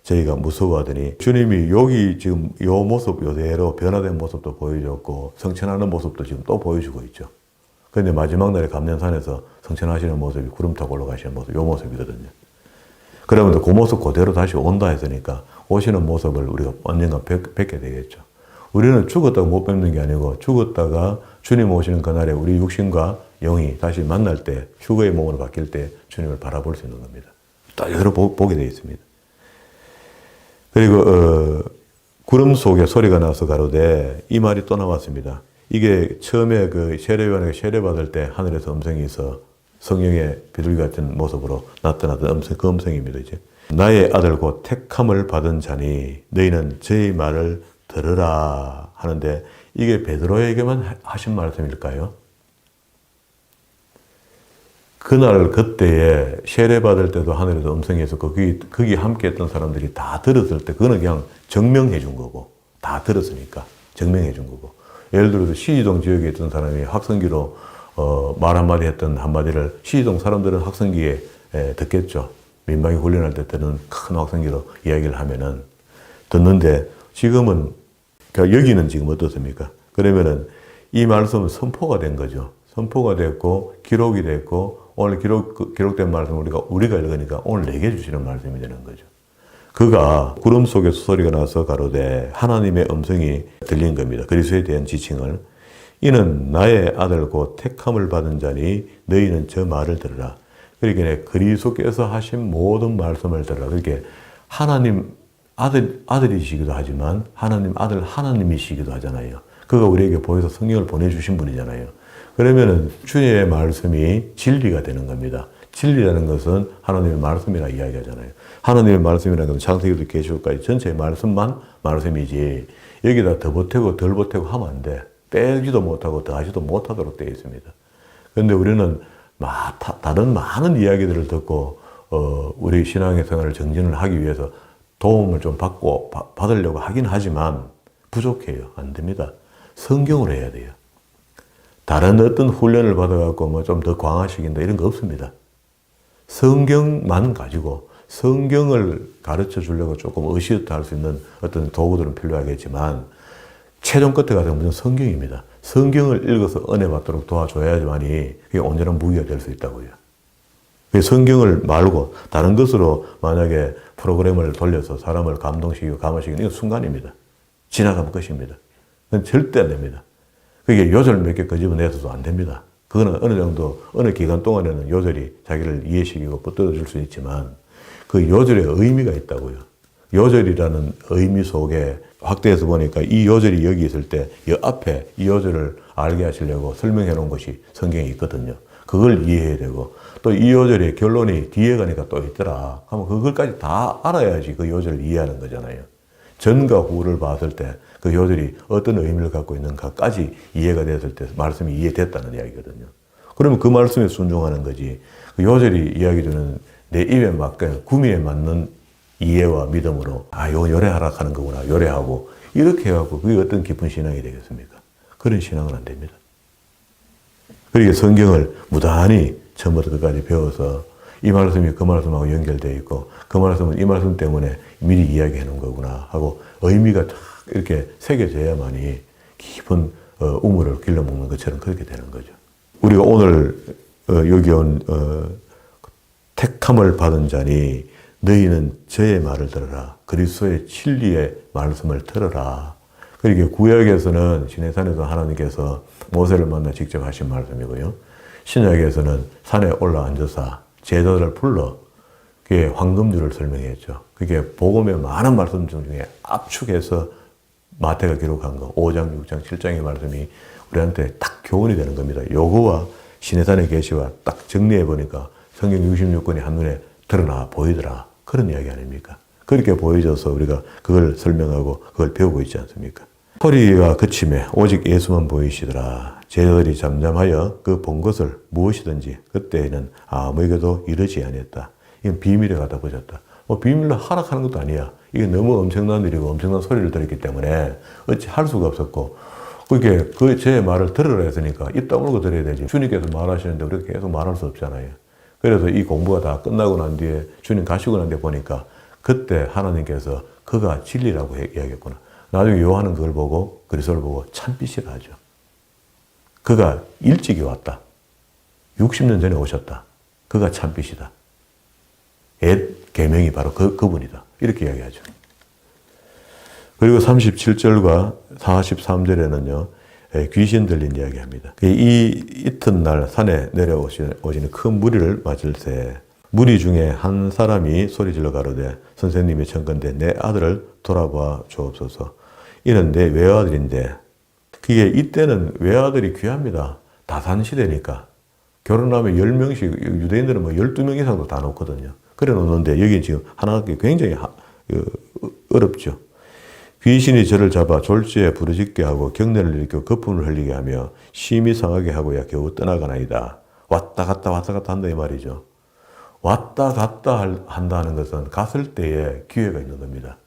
저희가 무서워하더니 주님이 여기 지금 요 모습 요대로 변화된 모습도 보여줬고 성천하는 모습도 지금 또 보여주고 있죠. 그런데 마지막 날에 감년산에서 성천하시는 모습이 구름 타고 올라가시는 모습, 요 모습이거든요. 그러면 그 모습 그대로 다시 온다 했으니까 오시는 모습을 우리가 언젠가 뵙게 되겠죠. 우리는 죽었다고 못 뵙는 게 아니고 죽었다가 주님 오시는 그날에 우리 육신과 영이 다시 만날 때 휴거의 몸으로 바뀔 때 주님을 바라볼 수 있는 겁니다. 딱 이대로 보게 되어 있습니다. 그리고 구름 속에 소리가 나서 가로되 이 말이 또 나왔습니다. 이게 처음에 그 세례요한에게 세례받을 때 하늘에서 음성이 있어 성령의 비둘기 같은 모습으로 나타났던 음성, 그 음성입니다. 이제 나의 아들 곧 택함을 받은 자니 너희는 저의 말을 들으라 하는데 이게 베드로에게만 하신 말씀일까요? 그날 그때에 세례받을 때도 하늘에서 음성이 있었고 거기 함께 했던 사람들이 다 들었을 때 그거는 그냥 증명해 준 거고 다 들었으니까 증명해 준 거고 예를 들어서 시지동 지역에 있던 사람이 학성기로 말 한마디 했던 한마디를 시지동 사람들은 학성기에 듣겠죠. 민방위 훈련할 때 때는 큰 학성기로 이야기를 하면은 듣는데 지금은, 그러니까 여기는 지금 어떻습니까? 그러면은 이 말씀은 선포가 된 거죠. 선포가 됐고, 기록이 됐고, 오늘 기록된 말씀을 우리가 읽으니까 오늘 내게 주시는 말씀이 되는 거죠. 그가 구름 속에서 소리가 나서 가로되 하나님의 음성이 들린 겁니다. 그리스도에 대한 지칭을. 이는 나의 아들 곧 택함을 받은 자니 너희는 저 말을 들으라. 그러니까 그리스도께서 하신 모든 말씀을 들으라. 그렇게 하나님 아들이시기도 하지만 하나님 아들 하나님이시기도 하잖아요. 그가 우리에게 보여서 성령을 보내주신 분이잖아요. 그러면은 주의 말씀이 진리가 되는 겁니다. 진리라는 것은 하나님의 말씀이라 이야기하잖아요. 하나님의 말씀이라는 것은 창세기부터 계시록까지 전체의 말씀만 말씀이지 여기다 더 보태고 덜 보태고 하면 안 돼. 빼지도 못하고 더하지도 못하도록 되어 있습니다. 그런데 우리는 다른 많은 이야기들을 듣고 우리 신앙의 생활을 정진을 하기 위해서 도움을 좀 받으려고 하긴 하지만 부족해요. 안 됩니다. 성경으로 해야 돼요. 다른 어떤 훈련을 받아갖고 뭐 좀 더 강화시킨다 이런 거 없습니다. 성경만 가지고 성경을 가르쳐 주려고 조금 의시부터 할 수 있는 어떤 도구들은 필요하겠지만 최종 끝에 가서 무슨 성경입니다. 성경을 읽어서 은혜 받도록 도와줘야지만이 그게 온전한 무기가 될 수 있다고요. 성경을 말고 다른 것으로 만약에 프로그램을 돌려서 사람을 감동시키고 감화시키는 이건 순간입니다. 지나가면 끝입니다. 그건 절대 안 됩니다. 그게 요절 몇 개 끄집어내서도 안 됩니다. 그거는 어느 정도, 어느 기간 동안에는 요절이 자기를 이해시키고 붙들어줄 수 있지만 그 요절에 의미가 있다고요. 요절이라는 의미 속에 확대해서 보니까 이 요절이 여기 있을 때 이 앞에 이 요절을 알게 하시려고 설명해 놓은 것이 성경에 있거든요. 그걸 이해해야 되고 또 이 요절의 결론이 뒤에 가니까 또 있더라. 하면 그걸까지 다 알아야지 그 요절을 이해하는 거잖아요. 전과 후를 봤을 때 그 요절이 어떤 의미를 갖고 있는가까지 이해가 됐을 때 말씀이 이해됐다는 이야기거든요. 그러면 그 말씀에 순종하는 거지. 그 요절이 이야기되는 내 입에 맞게 구미에 맞는 이해와 믿음으로 이건 요래하라 하는 거구나. 요래하고 이렇게 해갖고 그게 어떤 깊은 신앙이 되겠습니까? 그런 신앙은 안 됩니다. 그러니까 성경을 무단히 처음부터 끝까지 배워서 이 말씀이 그 말씀하고 연결되어 있고 그 말씀은 이 말씀 때문에 미리 이야기해 놓은 거구나 하고 의미가 딱 이렇게 새겨져야만이 깊은 우물을 길러먹는 것처럼 그렇게 되는 거죠. 우리가 오늘 여기 온 택함을 받은 자니 너희는 저의 말을 들어라. 그리스도의 진리의 말씀을 들어라. 그러니까 구약에서는 시내산에서 하나님께서 모세를 만나 직접 하신 말씀이고요. 신약에서는 산에 올라앉아서 제자들을 불러 그게 황금줄을 설명했죠. 그게 복음의 많은 말씀 중에 압축해서 마태가 기록한 거 5장, 6장, 7장의 말씀이 우리한테 딱 교훈이 되는 겁니다. 요거와 시내산의 계시와 딱 정리해 보니까 성경 66권이 한눈에 드러나 보이더라. 그런 이야기 아닙니까? 그렇게 보여져서 우리가 그걸 설명하고 그걸 배우고 있지 않습니까? 소리가 그침에 오직 예수만 보이시더라. 제자들이 잠잠하여 그 본 것을 무엇이든지 그때에는 아무에게도 이르지 아니했다. 이건 비밀에 갖다 보셨다. 비밀로 하락하는 것도 아니야. 이게 너무 엄청난 일이고 엄청난 소리를 들었기 때문에 어찌 할 수가 없었고 그게 제 말을 들으라 했으니까 입 다물고 들어야 되지. 주님께서 말하시는데 우리가 계속 말할 수 없잖아요. 그래서 이 공부가 다 끝나고 난 뒤에 주님 가시고 난 뒤에 보니까 그때 하나님께서 그가 진리라고 이야기했구나. 나중에 요한은 그걸 보고 그리스도를 보고 참빛이라 하죠. 그가 일찍이 왔다. 60년 전에 오셨다. 그가 참빛이다. 옛 계명이 바로 그분이다. 이렇게 이야기하죠. 그리고 37절과 43절에는요. 귀신 들린 이야기합니다. 이 이튿날 산에 내려오시는 큰 무리를 맞을세 무리 중에 한 사람이 소리질러 가로되 선생님이 청컨대 내 아들을 돌아봐 주옵소서. 이는 내 외아들인데 그게 이때는 외아들이 귀합니다. 다산시대니까 결혼하면 10명씩 유대인들은 뭐 12명 이상도 다 놓거든요. 그래 놓는데 여기 지금 하나 굉장히 어렵죠. 귀신이 저를 잡아 졸지에 부르짖게 하고 경련을 일으켜 거품을 흘리게 하며 심히 상하게 하고야 겨우 떠나가나이다. 왔다 갔다 한다 이 말이죠. 왔다 갔다 한다는 것은 갔을 때에 기회가 있는 겁니다.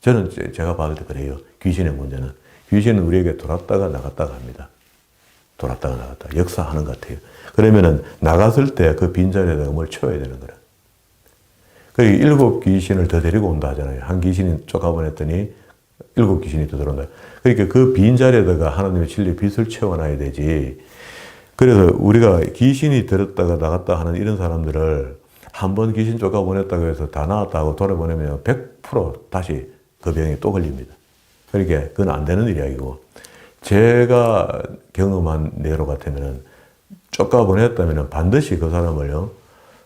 저는 제가 봤을 때 그래요. 귀신의 문제는. 귀신은 우리에게 돌았다가 나갔다가 합니다. 돌았다가 나갔다. 역사하는 것 같아요. 그러면은 나갔을 때 그 빈자리에다가 뭘 채워야 되는 거라. 7 귀신을 더 데리고 온다 하잖아요. 한 귀신이 쫓아보냈더니 7 귀신이 더 들어온다. 그러니까 그 빈 자리에다가 하나님의 진리 빛을 채워놔야 되지. 그래서 우리가 귀신이 들었다가 나갔다 하는 이런 사람들을 한 번 귀신 쫓아보냈다고 해서 다 나았다 하고 돌아보내면 100% 다시 그 병에 또 걸립니다. 그러니까 그건 안 되는 이야기고, 제가 경험한 예로 같으면 쫓아보냈다면 반드시 그 사람을요,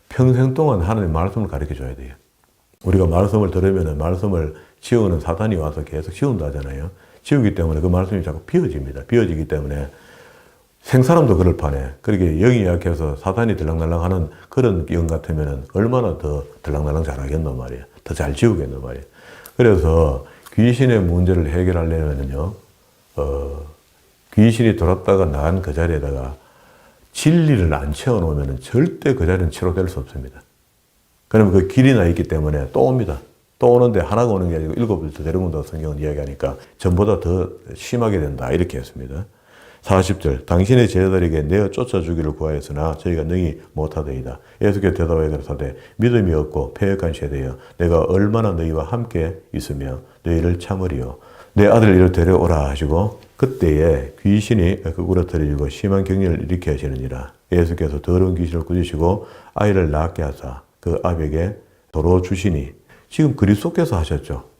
평생 동안 하나님 말씀을 가르쳐 줘야 돼요. 우리가 말씀을 들으면 말씀을 지우는 사단이 와서 계속 지운다 하잖아요. 지우기 때문에 그 말씀이 자꾸 비워집니다. 비워지기 때문에 생사람도 그럴 판에, 그렇게 영이 약해서 사단이 들락날락 하는 그런 영 같으면 얼마나 더 들락날락 잘하겠단 말이에요. 더 잘 지우겠단 말이에요. 그래서 귀신의 문제를 해결하려면요, 귀신이 돌았다가 나간 그 자리에다가 진리를 안 채워놓으면 절대 그 자리는 치료될 수 없습니다. 그러면 그 길이 나 있기 때문에 또 옵니다. 또 오는데 하나가 오는 게 아니고 7을 더 데려온다고 성경은 이야기하니까 전보다 더 심하게 된다. 이렇게 했습니다. 40절, 당신의 제자들에게 내어 쫓아주기를 구하였으나 저희가 능히 못하더이다. 예수께서 대답하여 가라사대 믿음이 없고 패역한 세대여, 내가 얼마나 너희와 함께 있으며 너희를 참으리요. 내 아들 이를 데려오라 하시고 그때에 귀신이 울어뜨리고 심한 격리를 일으켜 하시느니라. 예수께서 더러운 귀신을 꾸짖으시고 아이를 낳게 하사 그 아비에게 도로 주시니, 지금 그리스도께서 하셨죠.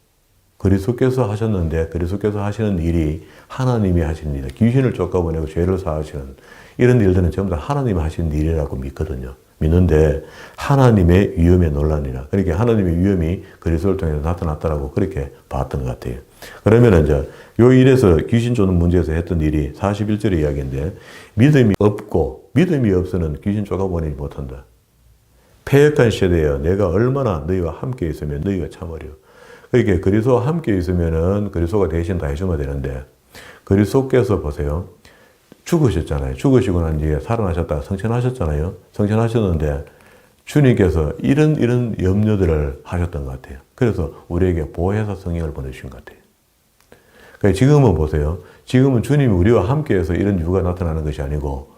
그리스도께서 하셨는데 그리스도께서 하시는 일이 하나님이 하시는 일이다. 귀신을 쫓아보내고 죄를 사하시는 이런 일들은 전부 다 하나님이 하시는 일이라고 믿거든요. 믿는데 하나님의 위엄에 놀라니라. 그러니까 하나님의 위엄이 그리스도를 통해서 나타났다라고 그렇게 봤던 것 같아요. 그러면 이제 요 일에서 귀신 쫓는 문제에서 했던 일이 41절의 이야기인데, 믿음이 없고 믿음이 없으면 귀신 쫓아보내지 못한다. 패역한 세대여, 내가 얼마나 너희와 함께 있으면 너희가 참으려. 그러니까 그리스도와 함께 있으면은 그리스도가 대신 다 해주면 되는데, 그리스도께서 보세요. 죽으셨잖아요. 죽으시고 난 뒤에 살아나셨다가 성천하셨잖아요. 성천하셨는데 주님께서 이런 염려들을 하셨던 것 같아요. 그래서 우리에게 보혜사 성령을 보내주신 것 같아요. 그러니까 지금은 보세요. 지금은 주님이 우리와 함께해서 이런 유가 나타나는 것이 아니고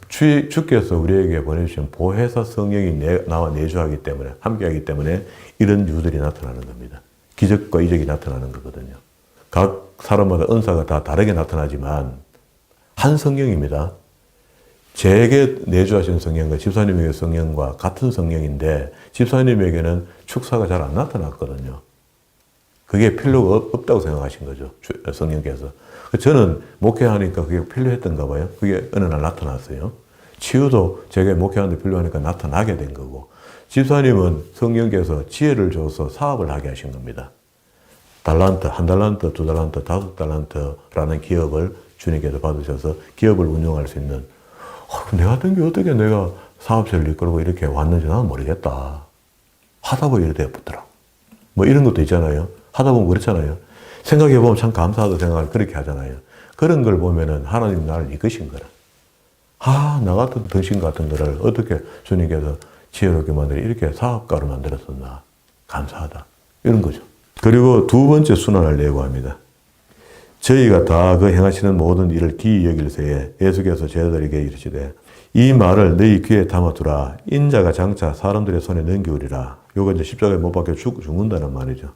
주께서 우리에게 보내주신 보혜사 성령이 나와 내주하기 때문에, 함께하기 때문에 이런 유들이 나타나는 겁니다. 기적과 이적이 나타나는 거거든요. 각 사람마다 은사가 다 다르게 나타나지만 한 성령입니다. 제게 내주하신 성령과 집사님에게 성령과 같은 성령인데 집사님에게는 축사가 잘 안 나타났거든요. 그게 필요가 없다고 생각하신 거죠. 성령께서. 저는 목회하니까 그게 필요했던가 봐요. 그게 어느 날 나타났어요. 치유도 제가 목회하는데 필요하니까 나타나게 된 거고, 집사님은 성령께서 지혜를 줘서 사업을 하게 하신 겁니다. 달란트, 1달란트, 2달란트, 5달란트라는 기업을 주님께서 받으셔서 기업을 운영할 수 있는, 내 같은 게 어떻게 내가 사업체를 이끌고 이렇게 왔는지 나는 모르겠다. 하다 보니 이렇게 되었더라. 뭐 이런 것도 있잖아요. 하다 보면 그렇잖아요. 생각해보면 참 감사하다 생각을 그렇게 하잖아요. 그런 걸 보면은 하나님 나를 이끄신 거라. 나 같은 등신 같은 거를 어떻게 주님께서 지혜롭게 만들어 이렇게 사업가로 만들었었나. 감사하다. 이런 거죠. 그리고 두 번째 순환을 예고합니다. 저희가 다 그 행하시는 모든 일을 기이 여길새에 예수께서 제자들에게 이르시되 이 말을 너희 귀에 담아두라. 인자가 장차 사람들의 손에 넘기우리라. 요거 이제 십자가에 못 박혀 죽는다는 말이죠.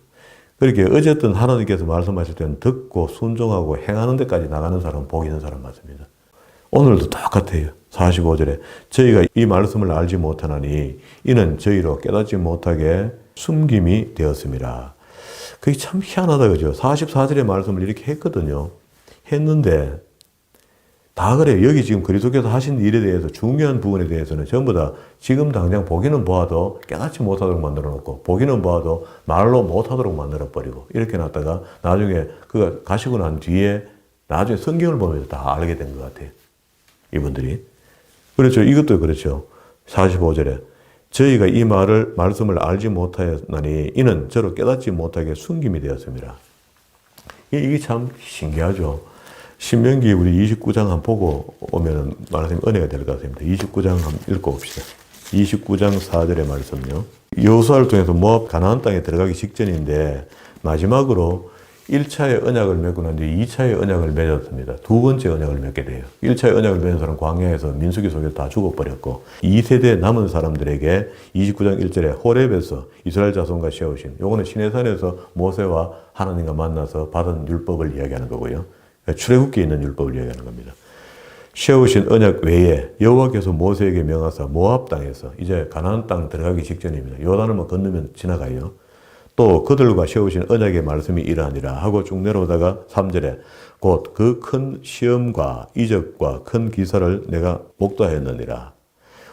그렇게 어쨌든 하나님께서 말씀하실 때는 듣고 순종하고 행하는 데까지 나가는 사람은 복 있는 사람 맞습니다. 오늘도 똑같아요. 45절에 저희가 이 말씀을 알지 못하나니 이는 저희로 깨닫지 못하게 숨김이 되었습니다. 그게 참 희한하다, 그죠? 44절의 말씀을 이렇게 했거든요. 했는데, 다 그래요. 여기 지금 그리스도께서 하신 일에 대해서 중요한 부분에 대해서는 전부 다 지금 당장 보기는 보아도 깨닫지 못하도록 만들어 놓고, 보기는 보아도 말로 못하도록 만들어 버리고, 이렇게 놨다가 나중에 그가 가시고 난 뒤에 나중에 성경을 보면서 다 알게 된 것 같아요. 이분들이. 그렇죠. 이것도 그렇죠. 45절에. 저희가 이 말씀을 알지 못하였나니 이는 저로 깨닫지 못하게 숨김이 되었습니다. 이게 참 신기하죠. 신명기 우리 29장 한번 보고 오면 말씀이 은혜가 될 것 같습니다. 29장 한번 읽고 봅시다. 29장 4절의 말씀요. 여호수아를 통해서 모압 가나안 땅에 들어가기 직전인데 마지막으로 1차의 언약을 맺고 난 뒤에 2차의 언약을 맺었습니다. 두 번째 언약을 맺게 돼요. 1차의 언약을 맺은 사람은 광야에서 민수기 속에서 다 죽어버렸고 2세대 남은 사람들에게 29장 1절에 호렙에서 이스라엘 자손과 세우신, 요거는 시내산에서 모세와 하나님과 만나서 받은 율법을 이야기하는 거고요. 출애굽기에 있는 율법을 이야기하는 겁니다. 세우신 언약 외에 여호와께서 모세에게 명하사 모압 땅에서, 이제 가나안 땅 들어가기 직전입니다. 요단을 건너면 지나가요. 또 그들과 세우신 언약의 말씀이 이러하니라 하고 쭉 내려오다가 3절에 곧 그 큰 시험과 이적과 큰 기사를 내가 목도하였느니라.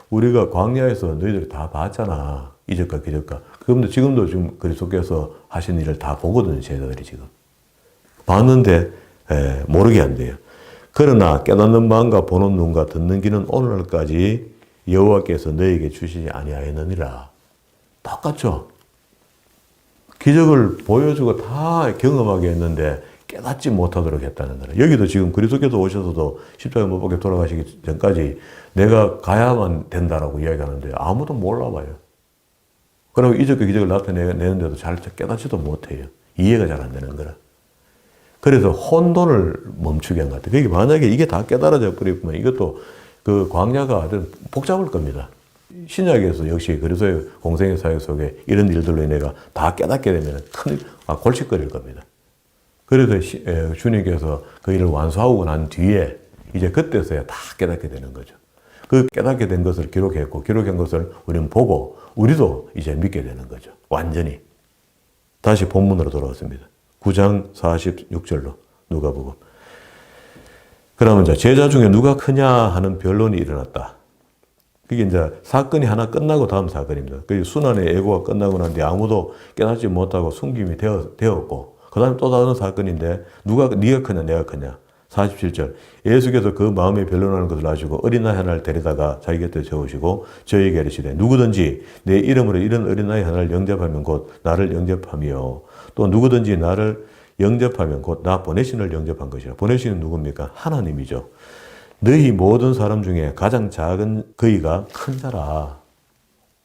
우리가 광야에서 너희들이 다 봤잖아. 이적과 기적과. 그런데 지금도 지금 그리스도께서 하신 일을 다 보거든요. 제자들이 지금. 봤는데 모르게 안 돼요. 그러나 깨닫는 마음과 보는 눈과 듣는 귀는 오늘날까지 여호와께서 너에게 주시지 아니하였느니라. 똑같죠? 기적을 보여주고 다 경험하게 했는데 깨닫지 못하도록 했다는 거예요. 여기도 지금 그리스도께서 오셔서도 십자가에 못 박혀 돌아가시기 전까지 내가 가야만 된다라고 이야기하는데 아무도 몰라봐요. 그리고 이적과 기적을 나타내는데도 잘 깨닫지도 못해요. 이해가 잘 안 되는 거라. 그래서 혼돈을 멈추게 한 것 같아요. 그게 만약에 이게 다 깨달아져 버리면 이것도 그 광야가 아주 복잡할 겁니다. 신약에서 역시 그리스도의 공생의 사역 속에 이런 일들로 인해가 다 깨닫게 되면 큰 골칫거릴 겁니다. 그래서 주님께서 그 일을 완수하고 난 뒤에 이제 그때서야 다 깨닫게 되는 거죠. 그 깨닫게 된 것을 기록했고 기록한 것을 우리는 보고 우리도 이제 믿게 되는 거죠. 완전히. 다시 본문으로 돌아왔습니다. 9장 46절로 누가복음. 그러면 이제 제자 중에 누가 크냐 하는 변론이 일어났다. 그게 이제 사건이 하나 끝나고 다음 사건입니다. 그 순환의 예고가 끝나고 난 뒤에 아무도 깨닫지 못하고 숨김이 되었고, 그 다음에 또 다른 사건인데, 네가 크냐, 내가 크냐. 47절. 예수께서 그 마음에 변론하는 것을 아시고 어린아이 하나를 데려다가 자기 곁에 세우시고 저희에게 이르시되 누구든지 내 이름으로 이런 어린아이 하나를 영접하면 곧 나를 영접함이요. 또 누구든지 나를 영접하면 곧 나 보내신을 영접한 것이라. 보내신은 누굽니까? 하나님이죠. 너희 모든 사람 중에 가장 작은 그이가 큰 자라.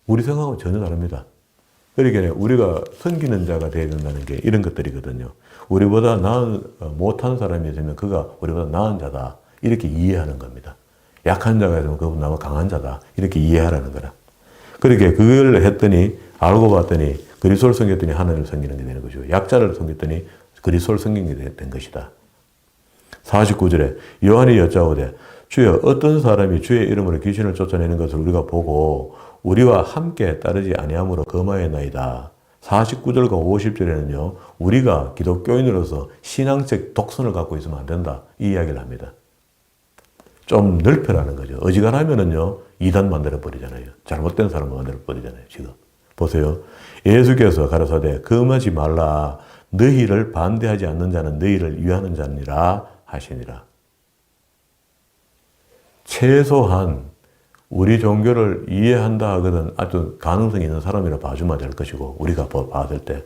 우리 생각하고 전혀 다릅니다. 그러니까 우리가 섬기는 자가 되어야 된다는 게 이런 것들이거든요. 우리보다 못한 사람이 있으면 그가 우리보다 나은 자다. 이렇게 이해하는 겁니다. 약한 자가 있으면 그보다 나보다 강한 자다. 이렇게 이해하라는 거라. 그렇게 그걸 했더니 알고 봤더니 그리스도를 섬겼더니 하나님을 섬기는 게 되는 것이고 약자를 섬겼더니 그리스도를 섬기는 게 된 것이다. 49절에 요한이 여짜오되 주여 어떤 사람이 주의 이름으로 귀신을 쫓아내는 것을 우리가 보고 우리와 함께 따르지 아니함으로 금하였나이다. 49절과 50절에는요. 우리가 기독교인으로서 신앙적 독선을 갖고 있으면 안 된다. 이 이야기를 합니다. 좀 넓혀라는 거죠. 어지간하면은요. 이단 만들어버리잖아요. 잘못된 사람을 만들어버리잖아요. 지금. 보세요. 예수께서 가라사대 금하지 말라. 너희를 반대하지 않는 자는 너희를 위하는 자니라 하시니라. 최소한 우리 종교를 이해한다 하거든 아주 가능성이 있는 사람이라 봐주면 될 것이고 우리가 봤을 때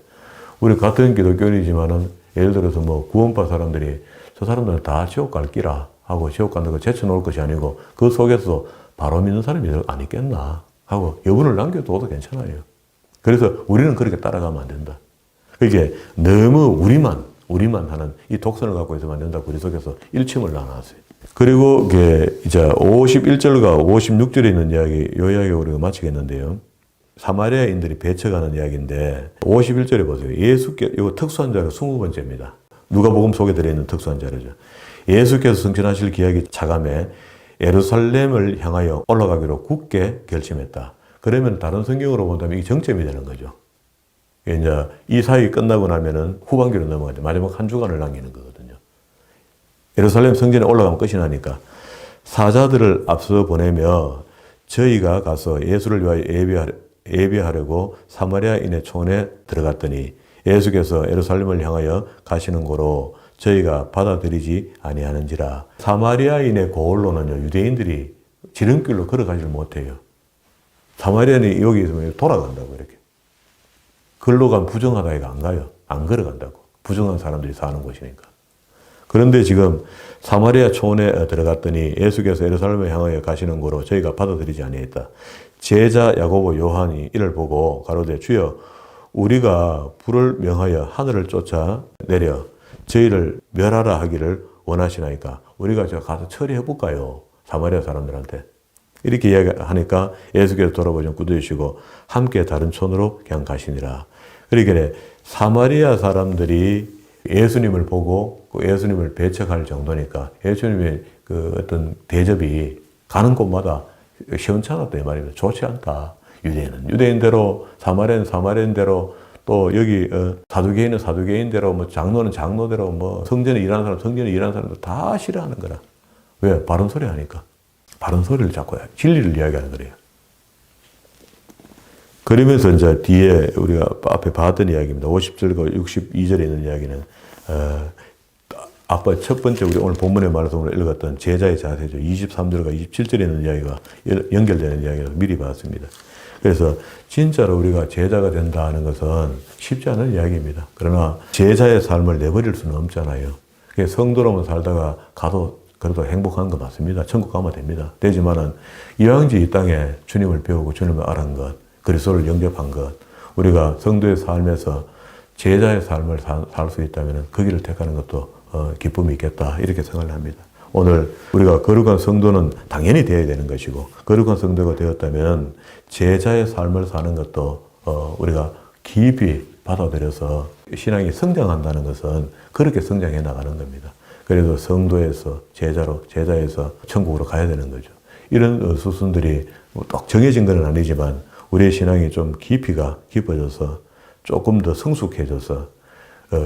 우리 같은 기독교인이지만은 예를 들어서 뭐 구원파 사람들이 저 사람들은 다 지옥 갈 끼라 하고 지옥 가는 거 제쳐놓을 것이 아니고 그 속에서 바로 믿는 사람이 안 있겠나 하고 여분을 남겨둬도 괜찮아요. 그래서 우리는 그렇게 따라가면 안 된다. 그게 너무 우리만 하는 이 독선을 갖고 있으면 안 된다. 그리스도께서 일침을 나눴어요. 그리고 이제 51절과 56절에 있는 이야기, 이 이야기 우리가 마치겠는데요. 사마리아인들이 배척하는 이야기인데 51절에 보세요. 예수께 이거 특수한 자료 20번째입니다. 누가복음 속에 들어있는 특수한 자료죠. 예수께서 승천하실 기약이 차감해 예루살렘을 향하여 올라가기로 굳게 결심했다. 그러면 다른 성경으로 본다면 이게 정점이 되는 거죠. 이제 이 사역이 끝나고 나면은 후반기로 넘어가죠. 마지막 한 주간을 남기는 거거든요. 예루살렘 성전에 올라가면 끝이 나니까 사자들을 앞서 보내며 저희가 가서 예수를 위하여 예배하려고 사마리아인의 촌에 들어갔더니 예수께서 예루살렘을 향하여 가시는 고로 저희가 받아들이지 아니하는지라. 사마리아인의 고을로는요, 유대인들이 지름길로 걸어가지를 못해요. 사마리아인이 여기 있으면 돌아간다고 이렇게. 글로 가면 부정하다 이거 안 가요. 안 걸어간다고. 부정한 사람들이 사는 곳이니까. 그런데 지금 사마리아 촌에 들어갔더니 예수께서 예루살렘을 향하여 가시는 고로 저희가 받아들이지 아니했다. 제자 야고보 요한이 이를 보고 가로되 주여 우리가 불을 명하여 하늘을 쫓아 내려 저희를 멸하라 하기를 원하시나이까 우리가 저 가서 처리해 볼까요? 사마리아 사람들한테. 이렇게 이야기하니까 예수께서 돌아보시면 꾸짖으시고 함께 다른 촌으로 그냥 가시니라. 그러기에 사마리아 사람들이 예수님을 보고 그 예수님을 배척할 정도니까 예수님의 그 어떤 대접이 가는 곳마다 시원찮았다 이 말입니다. 좋지 않다. 유대인은 유대인대로, 사마리아는 사마리아인대로, 또 여기 사두개인은 사두개인대로, 뭐 장로는 장로대로, 뭐 성전에 일하는 사람, 성전에 일하는 사람들 다 싫어하는 거라. 왜? 바른 소리 하니까. 바른 소리를 자꾸 진리를 이야기하는 거래요. 그러면서 이제 뒤에 우리가 앞에 봤던 이야기입니다. 50절과 62절에 있는 이야기는 아까 첫 번째 우리 오늘 본문의 말씀으로 읽었던 제자의 자세죠. 23절과 27절에 있는 이야기가 연결되는 이야기를 미리 봤습니다. 그래서 진짜로 우리가 제자가 된다 하는 것은 쉽지 않은 이야기입니다. 그러나 제자의 삶을 내버릴 수는 없잖아요. 성도로만 살다가 가도 그래도 행복한 거 맞습니다. 천국 가면 됩니다. 되지만은 이왕지 이 땅에 주님을 배우고 주님을 알은 것, 그리스도를 영접한 것, 우리가 성도의 삶에서 제자의 삶을 살 수 있다면 그 길을 택하는 것도 기쁨이 있겠다 이렇게 생각을 합니다. 오늘 우리가 거룩한 성도는 당연히 되어야 되는 것이고 거룩한 성도가 되었다면 제자의 삶을 사는 것도 우리가 깊이 받아들여서 신앙이 성장한다는 것은 그렇게 성장해 나가는 겁니다. 그래도 성도에서 제자로, 제자에서 천국으로 가야 되는 거죠. 이런 수순들이 딱 정해진 건 아니지만 우리의 신앙이 좀 깊이가 깊어져서 조금 더 성숙해져서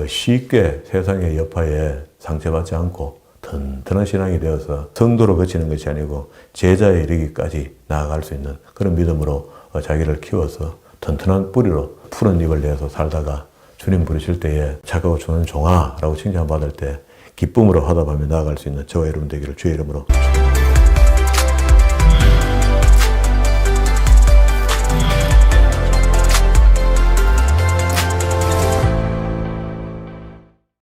쉽게 세상의 여파에 상처받지 않고 튼튼한 신앙이 되어서 성도로 거치는 것이 아니고 제자에 이르기까지 나아갈 수 있는 그런 믿음으로 자기를 키워서 튼튼한 뿌리로 푸른 잎을 내서 살다가 주님 부르실 때에 착하고 주는 종아라고 칭찬받을 때 기쁨으로 화답하며 나아갈 수 있는 저와 여러분 되기를 주의 이름으로